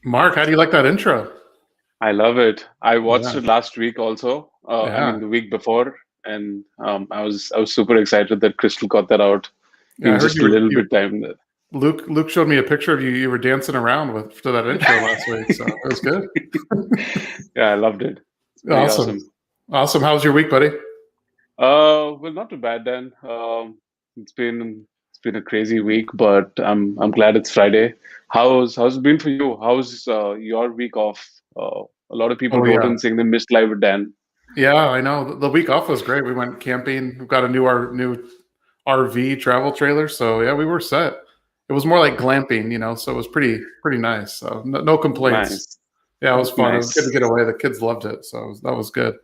Mark, how do you like that intro? I love it. I watched Yeah, it last week also. yeah, The week before, and I was super excited that Crystal got that out yeah. I in heard just a little bit time. Luke showed me a picture of you. You were dancing around with to that intro last week, so it was good. Yeah, I loved it. It's pretty Awesome, awesome. awesome. How was your week, buddy? Well, not too bad then. It's been a crazy week, but I'm glad it's Friday. How's it been for you? How's your week off? A lot of people Oh wrote yeah, in saying they missed live with Dan. yeah. I know the week off was great. We went camping. We've got our new RV travel trailer, so yeah, we were set. It was more like glamping, so it was pretty nice. So no complaints. Nice, Yeah, it was fun. It was good to nice. get away. The kids loved it, so that was good.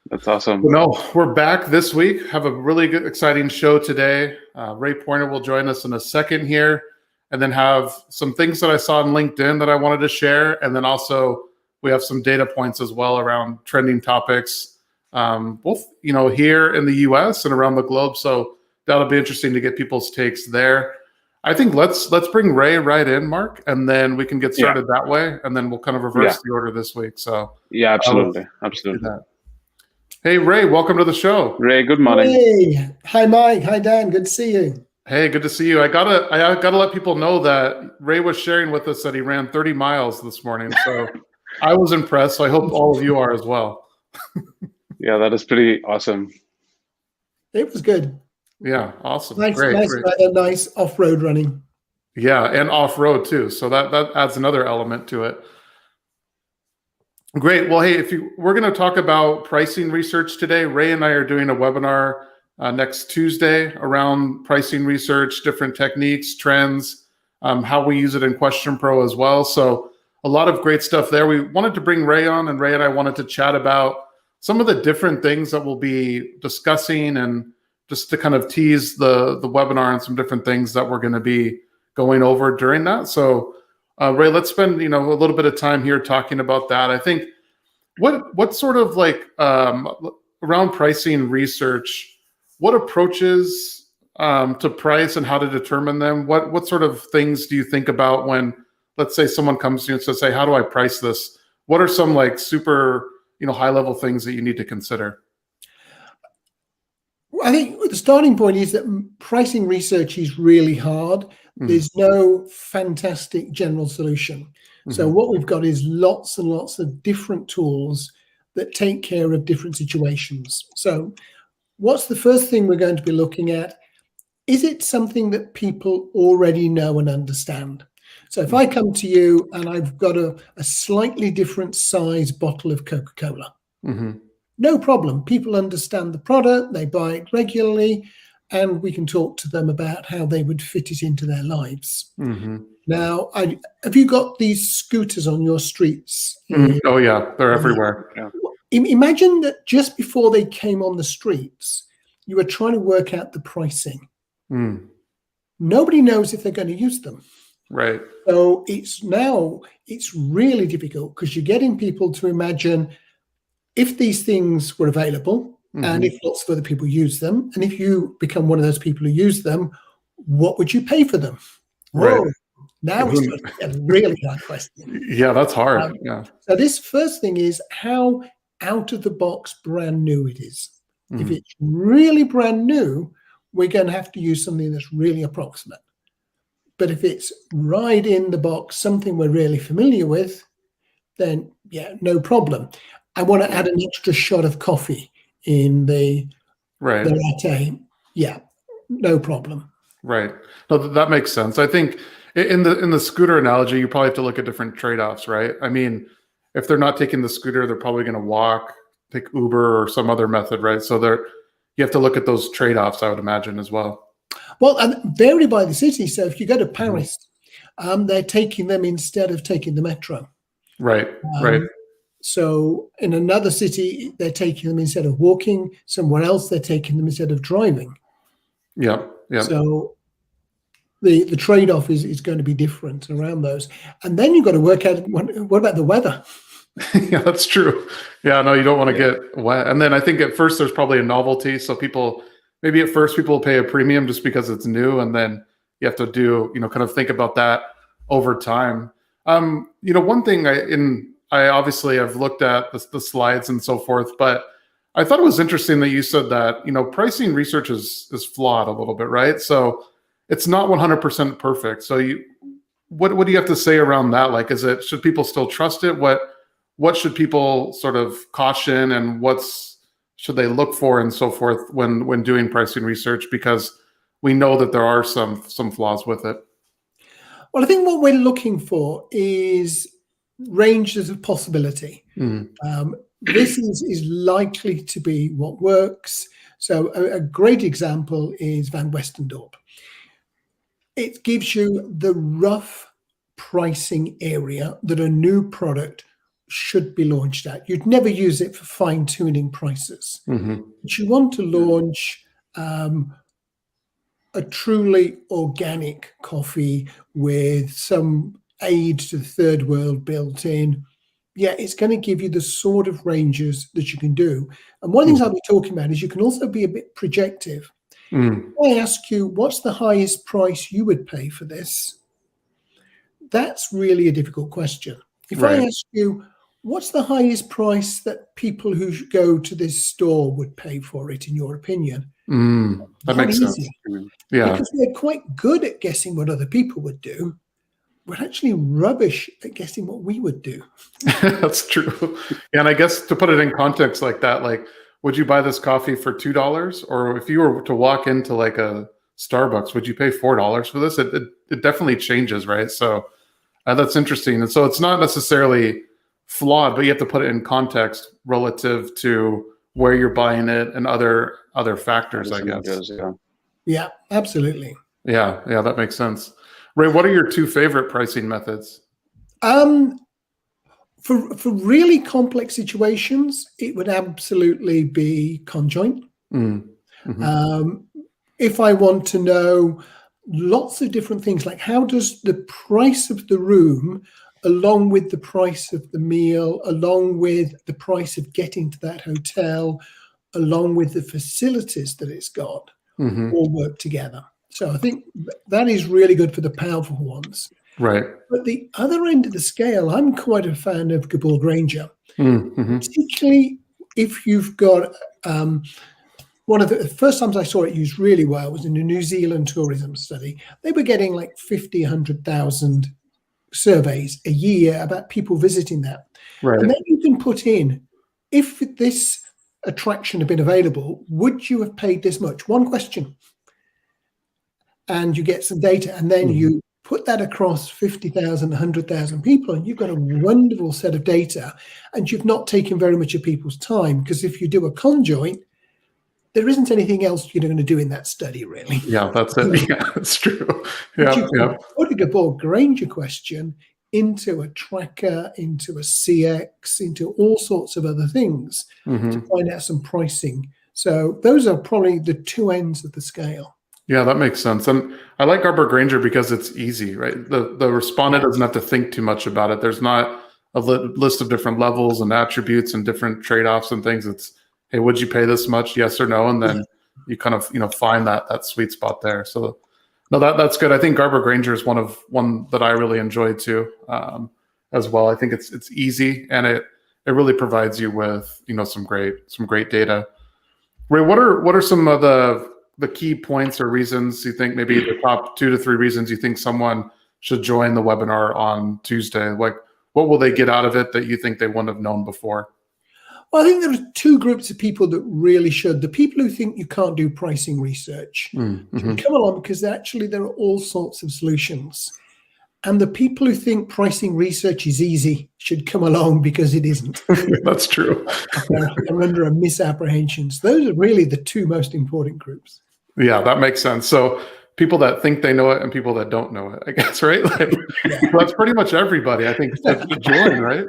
That's awesome. Well, no, we're back this week. Have a really good, exciting show today. Ray Poynter will join us in a second here, and then have some things that I saw on LinkedIn that I wanted to share, and then also we have some data points as well around trending topics, both here in the U.S. and around the globe. So that'll be interesting to get people's takes there. I think let's bring Ray right in, Mark, and then we can get Yeah, started that way, and then we'll kind of yeah, reverse the order this week. So yeah. let's Absolutely, do absolutely. that. Hey, Ray, welcome to the show. Ray, good morning. Hey, hi Mike, hi Dan, good to see you. Hey, good to see you. I gotta let people know that Ray was sharing with us that he ran 30 miles this morning. So I was impressed. So I hope all of you are as well. Yeah, that is pretty awesome. It was good. Yeah, awesome. Nice Great. weather, nice off-road running. Yeah, and off-road too. So that adds another element to it. Great. Well, hey, we're going to talk about pricing research today. Ray and I are doing a webinar next Tuesday around pricing research, different techniques, trends, how we use it in QuestionPro as well. So a lot of great stuff there. We wanted to bring Ray on, and Ray and I wanted to chat about some of the different things that we'll be discussing, and just to kind of tease the webinar and some different things that we're going to be going over during that. So Ray, let's spend a little bit of time here talking about that. I think what sort of like around pricing research, what approaches to price and how to determine them? What sort of things do you think about when, let's say, someone comes to you and says, "Hey, how do I price this?" What are some like super high level things that you need to consider? I think the starting point is that pricing research is really hard. There's no fantastic general solution. So what we've got is lots and lots of different tools that take care of different situations. So what's the first thing we're going to be looking at? Is it something that people already know and understand? So if I come to you and I've got a slightly different size bottle of Coca-Cola, no problem. People understand the product, they buy it regularly, and we can talk to them about how they would fit it into their lives. Now, have you got these scooters on your streets? Oh yeah, they're everywhere. Yeah. Imagine that just before they came on the streets, you were trying to work out the pricing. Nobody knows if they're going to use them. Right. So it's really difficult, because you're getting people to imagine if these things were available, and if lots of other people use them, and if you become one of those people who use them, what would you pay for them? Right. Whoa, now it's a really hard question. Yeah, that's hard. Yeah. So this first thing is how out of the box brand new it is. If it's really brand new, we're going to have to use something that's really approximate. But if it's right in the box, something we're really familiar with, then yeah, no problem. I want to add an extra shot of coffee in the latte. Yeah, no problem. Right. No, that makes sense. I think in the scooter analogy, you probably have to look at different trade-offs, right? I mean, if they're not taking the scooter, they're probably going to walk, take Uber or some other method, right? So you have to look at those trade-offs, I would imagine, as well. Well, and vary by the city. So if you go to Paris, they're taking them instead of taking the metro. Right. Right. So in another city, they're taking them instead of walking. Somewhere else, they're taking them instead of driving. Yeah. Yeah. So the trade-off is going to be different around those. And then you've got to work out, what about the weather? Yeah, that's true. Yeah, no, you don't want to get wet. And then I think at first there's probably a novelty. So maybe at first people pay a premium just because it's new. And then you have to kind of think about that over time. One thing I obviously have looked at the slides and so forth, but I thought it was interesting that you said that, pricing research is flawed a little bit, right? So it's not 100% perfect. So what do you have to say around that? Like, should people still trust it? What should people sort of caution, and should they look for and so forth when doing pricing research? Because we know that there are some flaws with it. Well, I think what we're looking for is ranges of possibility. This is likely to be what works. So a great example is Van Westendorp. It gives you the rough pricing area that a new product should be launched at. You'd never use it for fine-tuning prices. But you want to launch a truly organic coffee with some aid to the third world built in. Yeah, it's going to give you the sort of ranges that you can do. And one of the things I'll be talking about is you can also be a bit projective. I ask you, what's the highest price you would pay for this? That's really a difficult question. If I ask you, what's the highest price that people who go to this store would pay for it, in your opinion? That makes sense. Yeah. Because we're quite good at guessing what other people would do. We're actually rubbish at guessing what we would do. That's true. And I guess to put it in context like that, like, would you buy this coffee for $2? Or if you were to walk into like a Starbucks, would you pay $4 for this? It definitely changes, right? So that's interesting. And so it's not necessarily flawed, but you have to put it in context relative to where you're buying it and other factors, I guess. Yeah, absolutely. Yeah, that makes sense. Ray, what are your two favorite pricing methods? For really complex situations, it would absolutely be conjoint. If I want to know lots of different things, like how does the price of the room, along with the price of the meal, along with the price of getting to that hotel, along with the facilities that it's got, all work together. So I think that is really good for the powerful ones. Right. But the other end of the scale, I'm quite a fan of Gabor Granger, particularly if you've got one of the first times I saw it used really well was in a New Zealand tourism study. They were getting like 50, 100,000 surveys a year about people visiting that. Right. And then you can put in, if this attraction had been available, would you have paid this much? One question. And you get some data, and then you put that across 50,000, 100,000 people, and you've got a wonderful set of data, and you've not taken very much of people's time, because if you do a conjoint, there isn't anything else you're going to do in that study, really. Yeah, that's it. Yeah, that's true. Yeah, you can put a Gabor Granger question into a tracker, into a CX, into all sorts of other things to find out some pricing. So those are probably the two ends of the scale. Yeah, that makes sense. And I like Gabor Granger because it's easy, right? The respondent doesn't have to think too much about it. There's not a list of different levels and attributes and different trade-offs and things. It's, hey, would you pay this much? Yes or no? And then you kind of, find that sweet spot there. So no, that's good. I think Gabor Granger is one that I really enjoy too, as well. I think it's easy, and it really provides you with, some great data. Ray, what are some of the key points or reasons you think, maybe the top 2 to 3 reasons you think someone should join the webinar on Tuesday? Like, what will they get out of it that you think they wouldn't have known before? Well, I think there are 2 groups of people that really should. The people who think you can't do pricing research should come along, because actually there are all sorts of solutions. And the people who think pricing research is easy should come along, because it isn't. That's true. They're under a misapprehensions. Those are really the 2 most important groups. Yeah, that makes sense. So people that think they know it and people that don't know it, I guess, right? Like, that's pretty much everybody, I think, to join, right?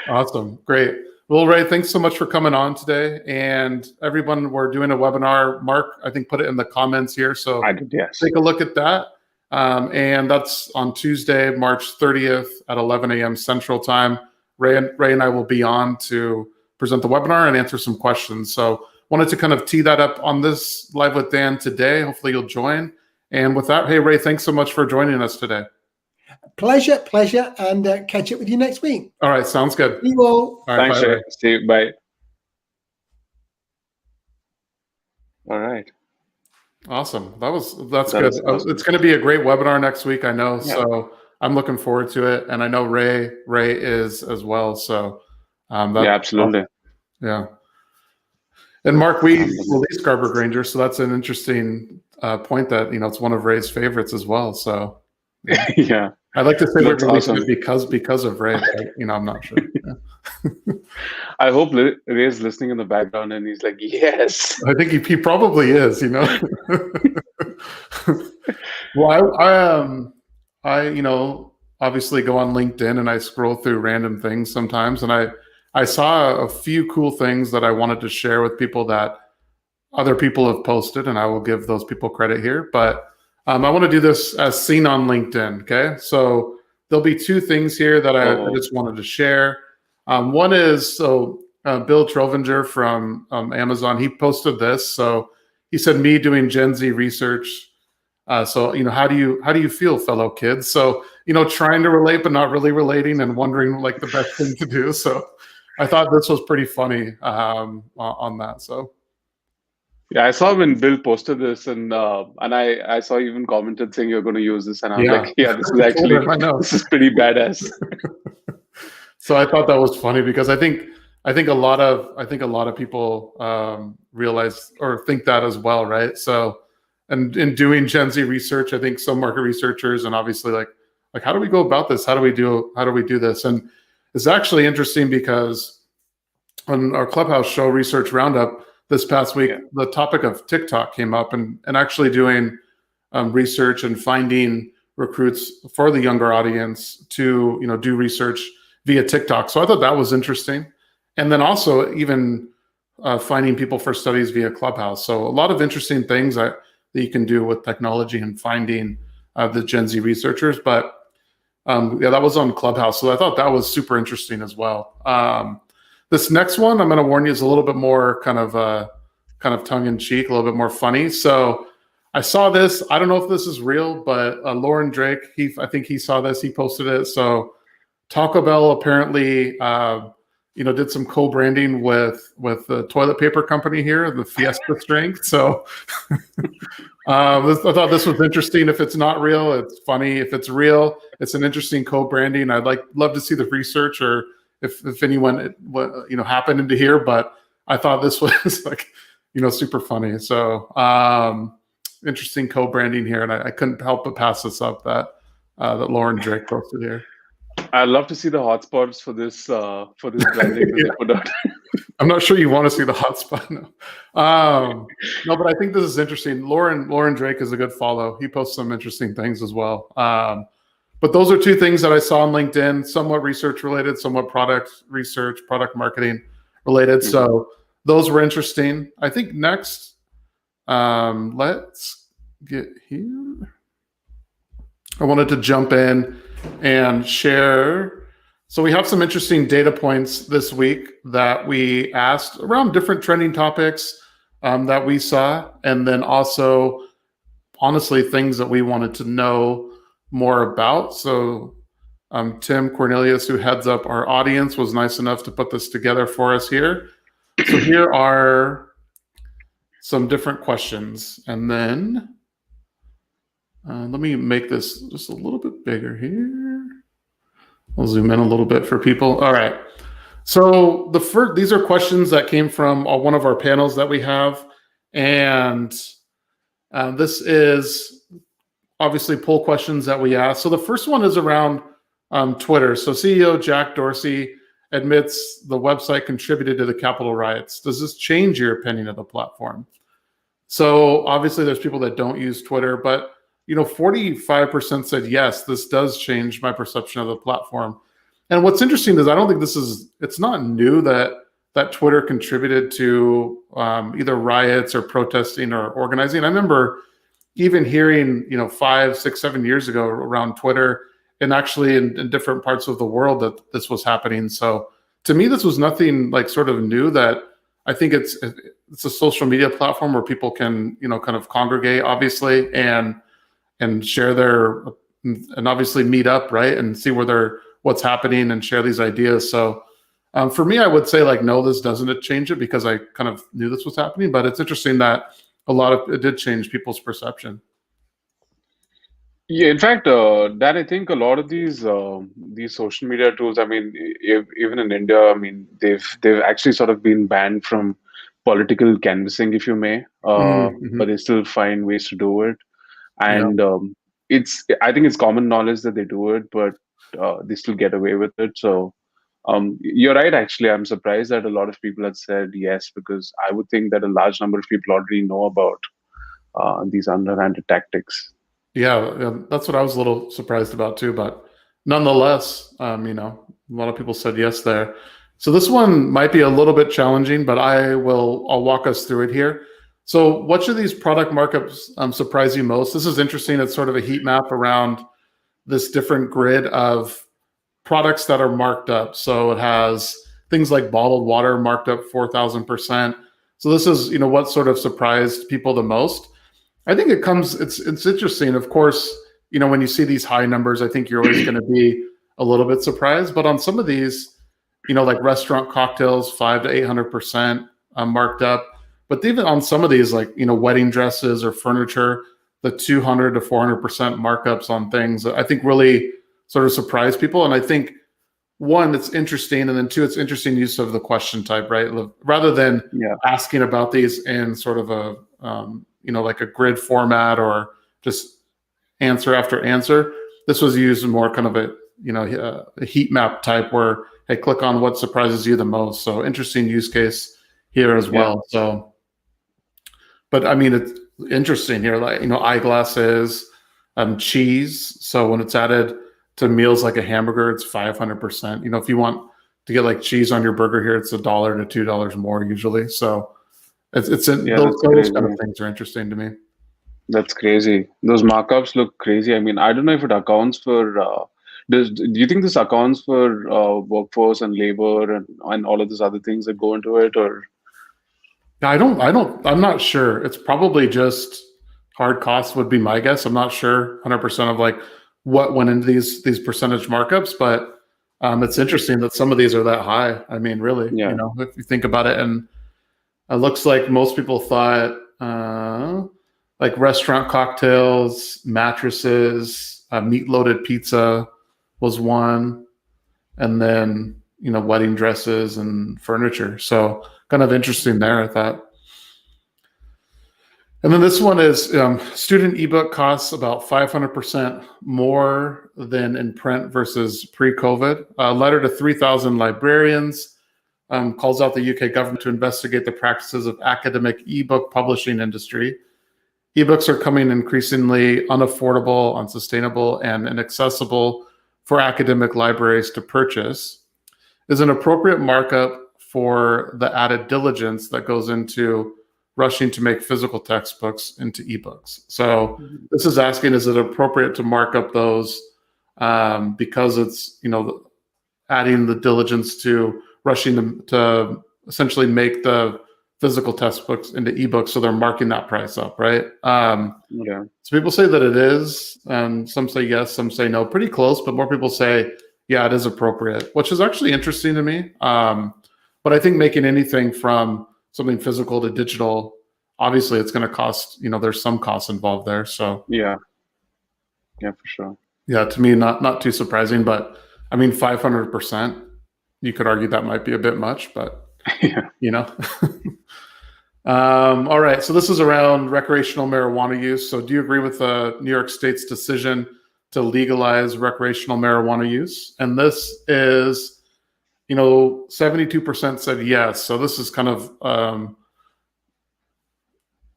Awesome. Great. Well, Ray, thanks so much for coming on today. And everyone, we're doing a webinar. Mark, I think, put it in the comments here. So I did, yes. Take a look at that. And that's on Tuesday, March 30th at 11 a.m. Central Time. Ray and I will be on to present the webinar and answer some questions. So wanted to kind of tee that up on this Live with Dan today. Hopefully you'll join. And with that, hey, Ray, thanks so much for joining us today. Pleasure, and catch up with you next week. All right, sounds good. See you all. All right, Thanks, bye, Ray. Ray. See you. Bye. All right. Awesome. That's That good. was awesome. It's going to be a great webinar next week, I know. Yeah. So I'm looking forward to it, and I know Ray is as well. So Yeah, absolutely. yeah. And Mark, we released Garber Granger, so that's an interesting point that it's one of Ray's favorites as well. So Yeah. I'd like to say we're That's releasing awesome. it because of Ray, but I'm not sure. Yeah. I hope Ray's listening in the background and he's like, yes. I think he probably is. Well, I obviously go on LinkedIn and I scroll through random things sometimes, and I saw a few cool things that I wanted to share with people that other people have posted, and I will give those people credit here. But I want to do this as seen on LinkedIn. Okay, so there'll be two things here that I just wanted to share. One is Bill Trovinger from Amazon. He posted this. So he said, "Me doing Gen Z research. So how do you feel, fellow kids?" So trying to relate but not really relating, and wondering like the best thing to do. So I thought this was pretty funny on that. So yeah, I saw when Bill posted this, and I saw you even commented saying you're going to use this, and I was like, yeah, this is actually this is pretty badass. So I thought that was funny because I think a lot of people realize or think that as well, right? So, and in doing Gen Z research, I think some market researchers and obviously like how do we go about this? How do we do this? And it's actually interesting because on our Clubhouse show Research Roundup this past week, the topic of TikTok came up, and actually doing research and finding recruits for the younger audience to do research via TikTok. So I thought that was interesting. And then also even finding people for studies via Clubhouse. So a lot of interesting things that you can do with technology and finding the Gen Z researchers. But that was on Clubhouse. So I thought that was super interesting as well. This next one, I'm going to warn you, is a little bit more kind of tongue in cheek, a little bit more funny. So I saw this. I don't know if this is real, but Lauren Drake, I think he saw this. He posted it. So Taco Bell apparently, did some co-branding with the toilet paper company here, the Fiesta strength. So I thought this was interesting. If it's not real, it's funny. If it's real, it's an interesting co-branding. I'd love to see the research, or if anyone happened into here. But I thought this was super funny. So interesting co-branding here, and I couldn't help but pass this up that Lauren Drake posted here. I'd love to see the hotspots for this branding that they put out. I'm not sure you want to see the hotspot. No, but I think this is interesting. Lauren Drake is a good follow. He posts some interesting things as well. But those are two things that I saw on LinkedIn, somewhat research related, somewhat product research, product marketing related. Mm-hmm. So those were interesting. I think next, let's get here. I wanted to jump in and share. So we have some interesting data points this week that we asked around different trending topics that we saw, and then also honestly things that we wanted to know more about. So Tim Cornelius, who heads up our audience, was nice enough to put this together for us here. So here are some different questions, and then let me make this just a little bit bigger here. I'll zoom in a little bit for people. All right. So these are questions that came from one of our panels that we have. And this is obviously poll questions that we asked. So the first one is around Twitter. So CEO Jack Dorsey admits the website contributed to the Capitol riots. Does this change your opinion of the platform? So obviously there's people that don't use Twitter, but 45% said, yes, this does change my perception of the platform. And what's interesting is I don't think it's not new that Twitter contributed to either riots or protesting or organizing. I remember even hearing, 5, 6, 7 years ago around Twitter, and actually in different parts of the world that this was happening. So to me, this was nothing sort of new. That I think it's a social media platform where people can, kind of congregate, obviously, and share their and obviously meet up, right, and see what's happening and share these ideas. So for me, I would say like, no, this doesn't change it, because I kind of knew this was happening, but it's interesting that it did change people's perception. Yeah, in fact, Dan, I think a lot of these social media tools, I mean, even in India, I mean, they've actually sort of been banned from political canvassing, if you may, but they still find ways to do it. And I think it's common knowledge that they do it, but they still get away with it. So you're right, actually. I'm surprised that a lot of people had said yes, because I would think that a large number of people already know about these underhanded tactics. Yeah, that's what I was a little surprised about too. But nonetheless, a lot of people said yes there. So this one might be a little bit challenging, but I'll walk us through it here. So which of these product markups surprise you most? This is interesting. It's sort of a heat map around this different grid of products that are marked up. So it has things like bottled water marked up 4,000%. So this is, what sort of surprised people the most. I think it's interesting. Of course, when you see these high numbers, I think you're always going to be a little bit surprised. But on some of these, like restaurant cocktails, 500 to 800% marked up. But even on some of these, like, wedding dresses or furniture, the 200 to 400% markups on things, I think really sort of surprise people. And I think, one, it's interesting. And then two, it's interesting use of the question type, right? Rather than asking about these in sort of a, like a grid format or just answer after answer. This was used more kind of a heat map type where, hey, click on what surprises you the most. So interesting use case here as well. So, but I mean, it's interesting here, like, eyeglasses, cheese. So when it's added to meals like a hamburger, it's 500%. If you want to get like cheese on your burger here, it's $1 to $2 more usually. So those kind of things are interesting to me. That's crazy. Those markups look crazy. I mean, I don't know if it accounts for. Do you think this accounts for workforce and labor and all of these other things that go into it, or? I'm not sure. It's probably just hard costs would be my guess. I'm not sure 100% of like what went into these percentage markups, but it's interesting that some of these are that high. I mean, really, if you think about it, and it looks like most people thought like restaurant cocktails, mattresses, meat-loaded pizza was one, and then wedding dresses and furniture. So kind of interesting there, I thought. And then this one is student ebook costs about 500% more than in print versus pre-COVID. A letter to 3,000 librarians calls out the UK government to investigate the practices of academic ebook publishing industry. Ebooks are coming increasingly unaffordable, unsustainable, and inaccessible for academic libraries to purchase. Is an appropriate markup for the added diligence that goes into rushing to make physical textbooks into ebooks. So this is asking, is it appropriate to mark up those because it's, adding the diligence to rushing them to essentially make the physical textbooks into ebooks, so they're marking that price up, right? So people say that it is, and some say yes, some say no. Pretty close, but more people say, yeah, it is appropriate, which is actually interesting to me. But I think making anything from something physical to digital, obviously it's going to cost, there's some costs involved there. So yeah, for sure. Yeah, to me, not too surprising, but I mean, 500%, you could argue that might be a bit much, but all right. So this is around recreational marijuana use. So do you agree with the New York State's decision to legalize recreational marijuana use? And this is, 72% said yes. So this is kind of, oh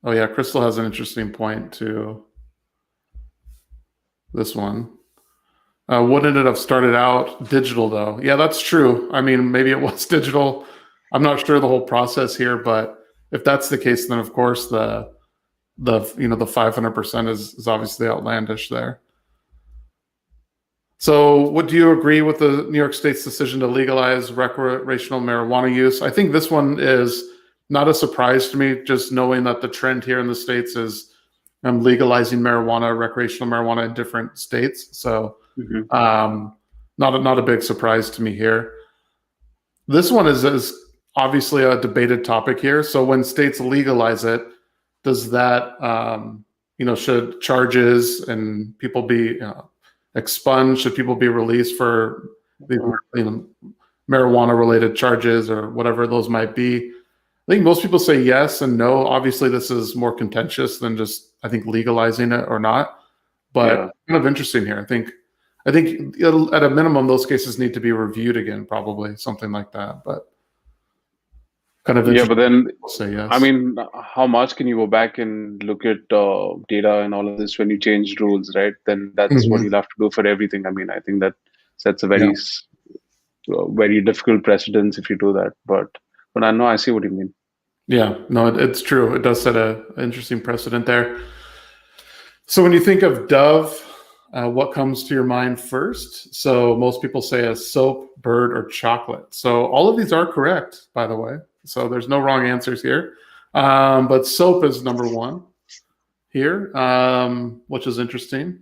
yeah, Crystal has an interesting point to this one. Wouldn't it have started out digital though? Yeah, that's true. I mean, maybe it was digital. I'm not sure the whole process here, but if that's the case, then of course the 500% is obviously outlandish there. So would you agree with the New York State's decision to legalize recreational marijuana use? I think this one is not a surprise to me, just knowing that the trend here in the States is legalizing marijuana, recreational marijuana in different states. So not a big surprise to me here. This one is obviously a debated topic here. So when states legalize it, does that should charges and people be expunged? Should people be released for these marijuana related charges or whatever those might be? I think most people say yes and no. Obviously, this is more contentious than just, I think, legalizing it or not. But kind of interesting here. I think at a minimum, those cases need to be reviewed again, probably something like that. But kind of but then say yes. I mean, how much can you go back and look at data and all of this when you change rules, right? Then that's what you'll have to do for everything. I mean, I think that sets a very very difficult precedence if you do that. But I know I see what you mean. Yeah, no, it's true. It does set an interesting precedent there. So when you think of Dove, what comes to your mind first? So most people say a soap, bird, or chocolate. So all of these are correct, by the way. So there's no wrong answers here. But soap is number one here, which is interesting.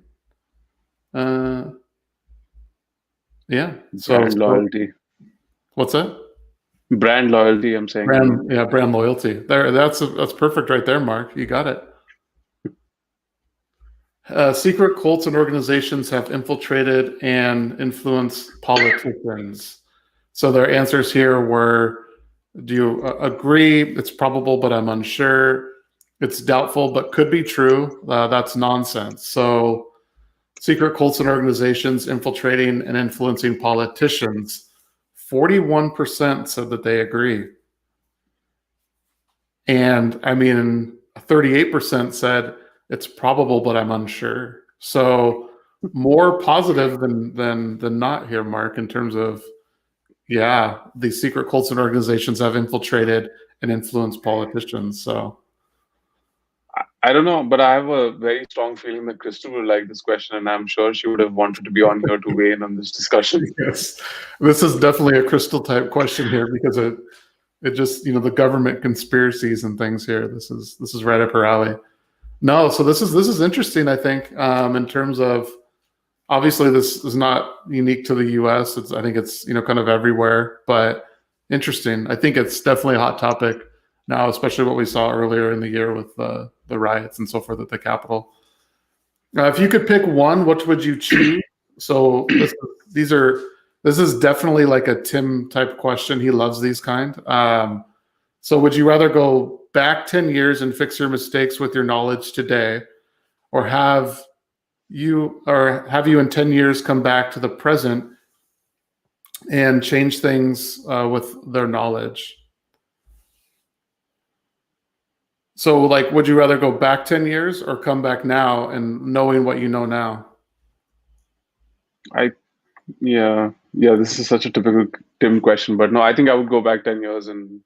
Yeah. So Brand loyalty. What's that? Brand loyalty, I'm saying. Brand loyalty. There, that's perfect right there, Mark. You got it. Secret cults and organizations have infiltrated and influenced politicians. So their answers here were: do you agree? It's probable, but I'm unsure. It's doubtful, but could be true. That's nonsense. So secret cults and organizations infiltrating and influencing politicians. 41% said that they agree. And I mean, 38% said it's probable, but I'm unsure. So more positive than not here, Mark, in terms of, these secret cults and organizations have infiltrated and influenced politicians. So I don't know, but I have a very strong feeling that Crystal would like this question, and I'm sure she would have wanted to be on here to weigh in on this discussion. Yes, this is definitely a Crystal type question here because it just, the government conspiracies and things here. This is right up her alley. No, so this is interesting. I think in terms of, obviously this is not unique to the U.S. I think it's kind of everywhere, but interesting. I think it's definitely a hot topic now, especially what we saw earlier in the year with the riots and so forth at the Capitol. If you could pick one, what would you choose? So this is definitely like a Tim type question. He loves these kind. So would you rather go back 10 years and fix your mistakes with your knowledge today, or have you in 10 years come back to the present and change things with their knowledge? So like, would you rather go back 10 years or come back now and knowing what you know now? This is such a typical Tim question, but no, I think I would go back 10 years and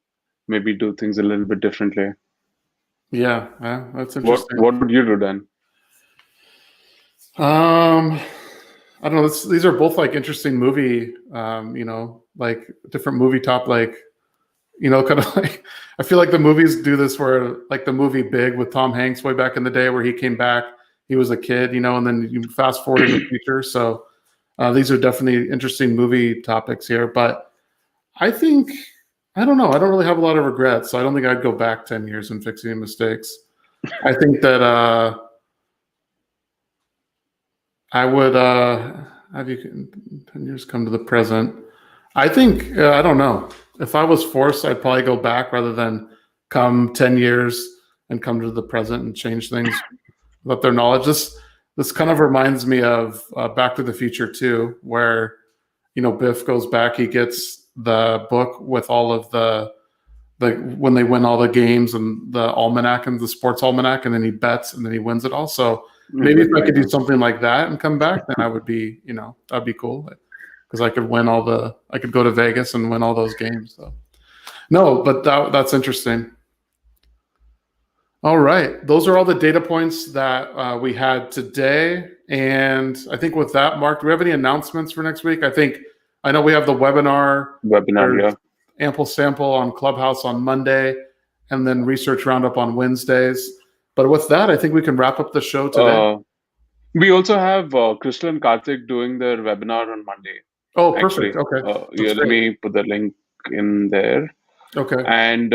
maybe do things a little bit differently. Yeah, that's interesting. What would you do then? I don't know. These are both like interesting movie, like different movie top, like, kind of like, I feel like the movies do this where, like the movie Big with Tom Hanks way back in the day where he came back, he was a kid, and then you fast forward in the future. So these are definitely interesting movie topics here, but I think, I don't know. I don't really have a lot of regrets. So I don't think I'd go back 10 years and fix any mistakes. I think that I would have you 10 years come to the present. I think, I don't know. If I was forced, I'd probably go back rather than come 10 years and come to the present and change things with their knowledge. This kind of reminds me of Back to the Future 2, where, Biff goes back, he gets the book with all of the when they win all the games and the almanac and the sports almanac, and then he bets and then he wins it all. So maybe if I could do something like that and come back, then I would be, that'd be cool. Because I could I could go to Vegas and win all those games. So no, but that's interesting. All right. Those are all the data points that we had today. And I think with that, Mark, do we have any announcements for next week? I know we have the webinar. Yeah. Ample sample on Clubhouse on Monday, and then research roundup on Wednesdays. But with that, I think we can wrap up the show today. We also have Crystal and Karthik doing their webinar on Monday. Oh, Actually, perfect. Okay. yeah, let me put the link in there. Okay. And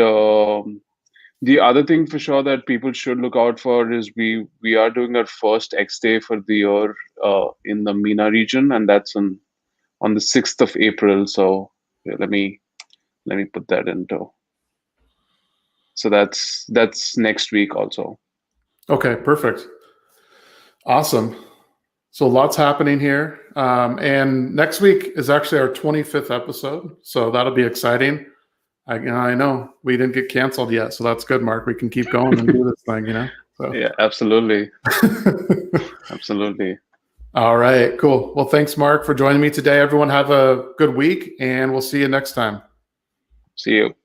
the other thing for sure that people should look out for is we are doing our first X Day for the year in the MENA region, and that's on the 6th of April. So yeah, let me put that into. So that's next week also. Okay, perfect. Awesome. So lots happening here. And next week is actually our 25th episode. So that'll be exciting. I know we didn't get canceled yet. So that's good, Mark. We can keep going and do this thing, So. Yeah, absolutely. Absolutely. All right, cool. Well, thanks, Mark, for joining me today. Everyone have a good week, and we'll see you next time. See you.